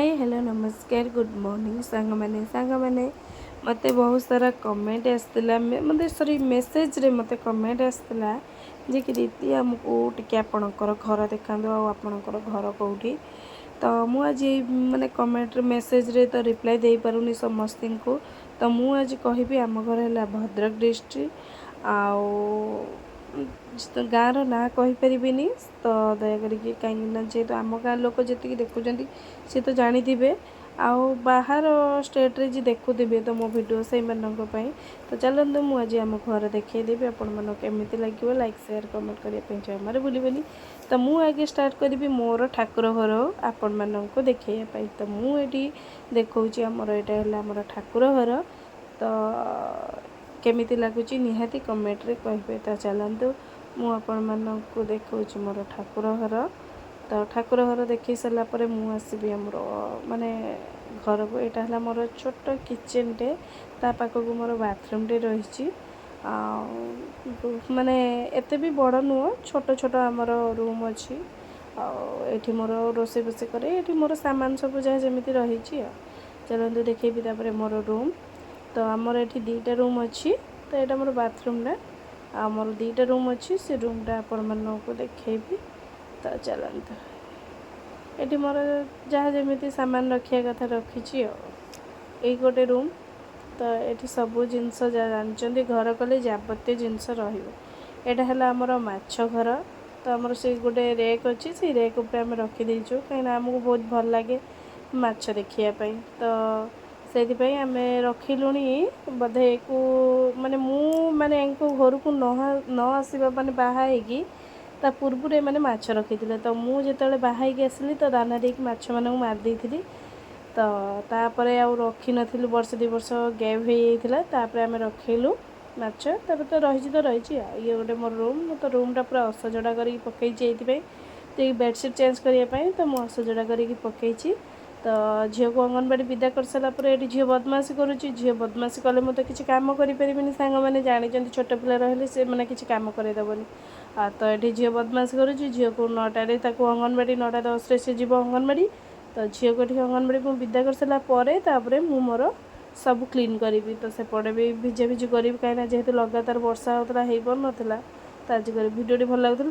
Hi hello नमस्कार good morning सांग मैंने मत बहुत सारा कमेंट आसला मतलब सॉरी मेसेज रे मत कमेंट आसला जे कि दीदी आमको टिके आपणकर घर देखा आपणकर घर कौटी तो मुझे माने कमेंट मेसेज रे तो रिप्लाई दे पारुनी समस्त को तो मुझे कहि आम घर है भद्रक डिस्ट्रिक्ट आओ गाँव ना कहीपरि तो दयाकर कहीं जेहेतु आम गाँ लोक जी देखुं सी तो जानी आउ बाहर स्टेट रे जी देखुवे तो मो वीडियो से तो चलते मुझे आम घर देखदेवी आपण मन केमी लगे लाइक शेयर कमेंट करने जमार भूलि तो मुझे स्टार्ट करी मोर ठाकुर घर आपण मानक देखा तो मुझे देखा आमर यहाँ है आमर ठाकुर घर तो केमी लगुच निहाती कमेंट रे कहे तो चलतु मुझे देखा मोर ठाकुर घर तो ठाकुर घर देख सारापर मुझे आमर माने घर को यहाँ है मोर छोट किचेन टे ता पाखक मोर बाथरूम टे रही माने एते भी बड़ नुह छोट छोट आमर रूम अच्छी आठी मोर रोसे बोसे करे ये मोर सामान सब जहाँ जमी रही चलते देखेबी मोर रूम तो आमर ये दीटा रूम अच्छी तो यहाँ मोर बाथरूम आमर दीटा रूम अच्छी से रूमटा आपण मानक देखेबी तो चलते ये मोर जहाँ जमी सामान रखा कथा रखी यही गोटे रूम तो ये सब जिनस जानते घर कले जबतीय जिनस रहा है आमर माछ घर तो आमर से गोटे रेक अच्छी से रेक उपर आम रखीदेचु कहीं आमको बहुत भल लगे माछ देखापी तो से आम रखिलुणी बोधे को माने मु माने घर को न आसवा माने बाहर ता पूर्व मैंने माछ रखी तो मुझे बाहर आसली तो दाना देकी माछ मान मारदी तो तापर आउ रखी नी वर्ष 2 वर्ष गैप हो जाता आम रखिलु माछ तो रही ये गोटे मोर रूम तो रूमटा पूरा असजड़ा कर पकई तो बेडसीट चेंज करने तो मुझे असजड़ा कर पकई तो झील को अंगनवाड़ी विदा कर सारापर ये झील बदमाशी करुच्ची झील बदमाशी कले मुझे किसी कम करें सांग मैंने जानी छोट पिला रही से मैंने किसी कम करदेवनी तो ये झील बदमाशी करुच्ची झील को 9टारे अंगनवाड़ी 9:10 से जीव अंगनवाड़ी तो झील को ये अंगनवाड़ी को विदा कर सारापर मु मोर सब क्लीन करी तो सेपटे भी भिजा भिजी करी कहीं जेहेतु लगातार वर्षा होता हो पार नाला तो आज भिडियो भल लगुला।